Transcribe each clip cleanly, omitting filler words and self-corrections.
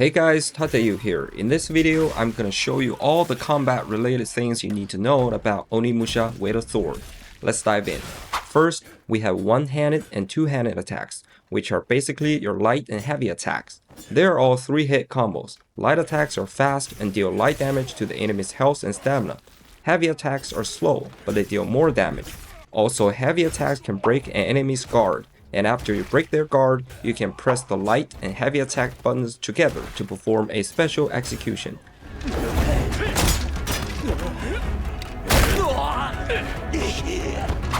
Hey guys, Tateyou here. In this video, I'm gonna show you all the combat related things you need to know about Onimusha with a sword. Let's dive in. First, we have one-handed and two-handed attacks, which are basically your light and heavy attacks. They're all 3-hit combos. Light attacks are fast and deal light damage to the enemy's health and stamina. Heavy attacks are slow, but they deal more damage. Also, heavy attacks can break an enemy's guard, and after you break their guard, you can press the light and heavy attack buttons together to perform a special execution.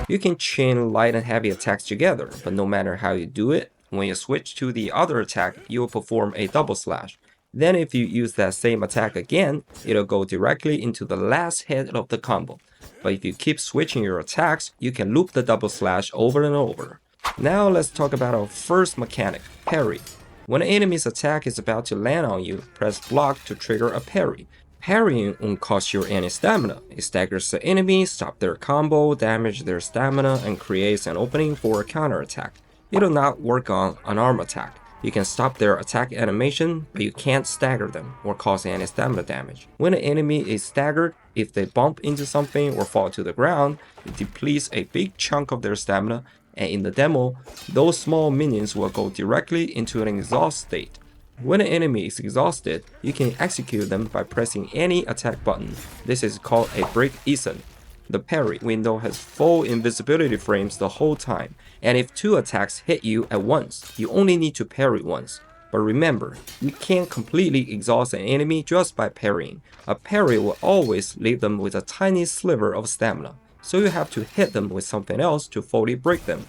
You can chain light and heavy attacks together, but no matter how you do it, when you switch to the other attack, you will perform a double slash. Then if you use that same attack again, it'll go directly into the last hit of the combo. But if you keep switching your attacks, you can loop the double slash over and over. Now let's talk about our first mechanic, parry. When an enemy's attack is about to land on you, press block to trigger a parry. Parrying won't cost you any stamina. It staggers the enemy, stops their combo, damages their stamina, and creates an opening for a counterattack. It'll not work on an arm attack. You can stop their attack animation, but you can't stagger them or cause any stamina damage. When an enemy is staggered, if they bump into something or fall to the ground, it depletes a big chunk of their stamina, and in the demo, those small minions will go directly into an exhaust state. When an enemy is exhausted, you can execute them by pressing any attack button. This is called a break Issen. The parry window has full invisibility frames the whole time, and if two attacks hit you at once, you only need to parry once. But remember, you can't completely exhaust an enemy just by parrying. A parry will always leave them with a tiny sliver of stamina, so you have to hit them with something else to fully break them.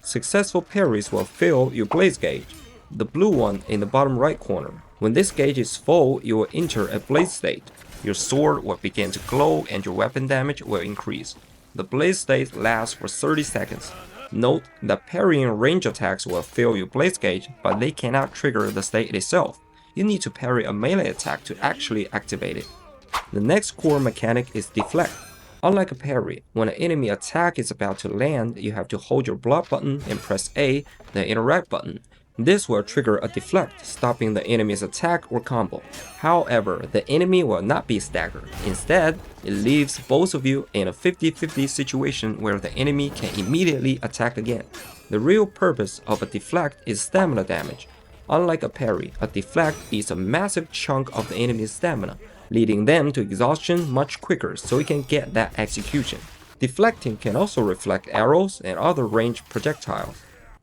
Successful parries will fill your blaze gauge, the blue one in the bottom right corner. When this gauge is full, you will enter a blaze state. Your sword will begin to glow and your weapon damage will increase. The blaze state lasts for 30 seconds. Note that parrying range attacks will fill your blaze gauge, but they cannot trigger the state itself. You need to parry a melee attack to actually activate it. The next core mechanic is deflect. Unlike a parry, when an enemy attack is about to land, you have to hold your block button and press A, the interact button. This will trigger a deflect, stopping the enemy's attack or combo. However, the enemy will not be staggered. Instead, it leaves both of you in a 50-50 situation where the enemy can immediately attack again. The real purpose of a deflect is stamina damage. Unlike a parry, a deflect eats a massive chunk of the enemy's stamina, leading them to exhaustion much quicker so you can get that execution. Deflecting can also reflect arrows and other ranged projectiles.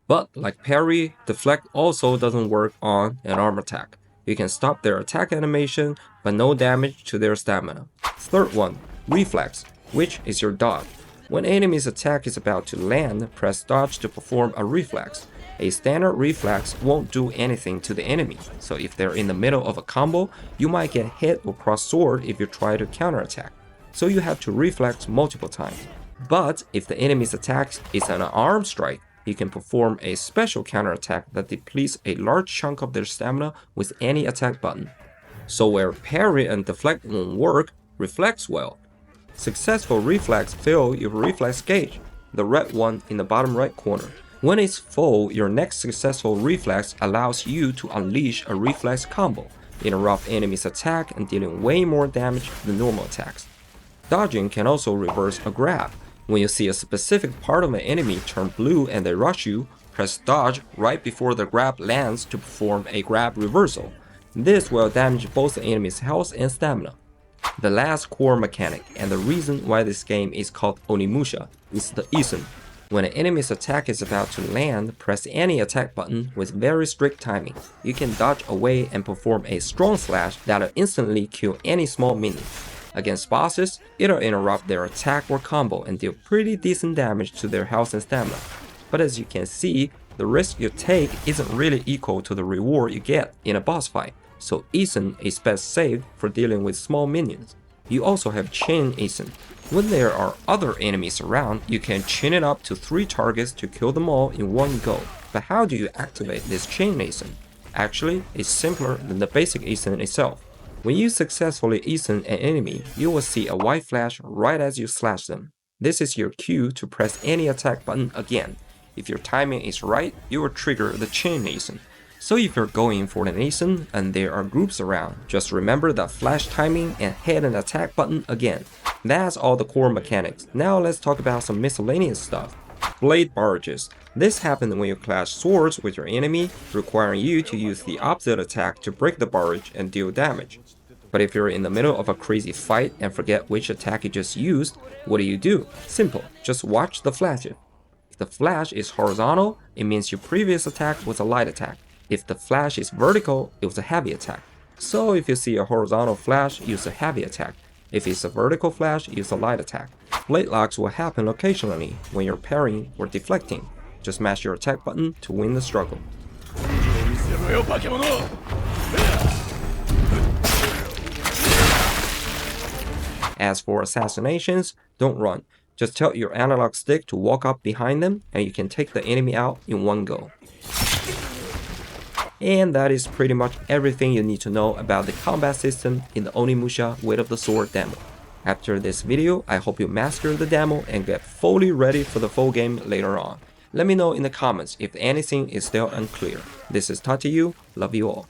But like parry, deflect also doesn't work on an arm attack. You can stop their attack animation, but no damage to their stamina. Third one, reflex, which is your dodge. When an enemy's attack is about to land, press dodge to perform a reflex. A standard reflex won't do anything to the enemy, so if they're in the middle of a combo, you might get hit or cross sword if you try to counterattack. So you have to reflex multiple times. But if the enemy's attack is an arm strike, you can perform a special counterattack that depletes a large chunk of their stamina with any attack button. So where parry and deflect won't work, reflex will. Successful reflex fill your reflex gauge, the red one in the bottom right corner. When it's full, your next successful reflex allows you to unleash a reflex combo, interrupt enemy's attack and dealing way more damage than normal attacks. Dodging can also reverse a grab. When you see a specific part of an enemy turn blue and they rush you, press dodge right before the grab lands to perform a grab reversal. This will damage both the enemy's health and stamina. The last core mechanic, and the reason why this game is called Onimusha, is the Issen. When an enemy's attack is about to land, press any attack button with very strict timing. You can dodge away and perform a strong slash that'll instantly kill any small minion. Against bosses, it'll interrupt their attack or combo and deal pretty decent damage to their health and stamina. But as you can see, the risk you take isn't really equal to the reward you get in a boss fight, so Issen is best saved for dealing with small minions. You also have Chain Issen. When there are other enemies around, you can chain it up to 3 targets to kill them all in one go. But how do you activate this Chain Issen? Actually, it's simpler than the basic Issen itself. When you successfully Issen an enemy, you will see a white flash right as you slash them. This is your cue to press any attack button again. If your timing is right, you will trigger the Chain Issen. So if you're going for an Issen and there are groups around, just remember that flash timing and hit an attack button again. That's all the core mechanics. Now let's talk about some miscellaneous stuff. Blade barrages. This happens when you clash swords with your enemy, requiring you to use the opposite attack to break the barrage and deal damage. But if you're in the middle of a crazy fight and forget which attack you just used, what do? Simple, just watch the flashes. If the flash is horizontal, it means your previous attack was a light attack. If the flash is vertical, it was a heavy attack. So if you see a horizontal flash, use a heavy attack. If it's a vertical flash, use a light attack. Blade locks will happen occasionally when you're parrying or deflecting. Just mash your attack button to win the struggle. As for assassinations, don't run. Just tell your analog stick to walk up behind them and you can take the enemy out in one go. And that is pretty much everything you need to know about the combat system in the Onimusha Weight of the Sword demo. After this video, I hope you master the demo and get fully ready for the full game later on. Let me know in the comments if anything is still unclear. This is Tateyou, love you all.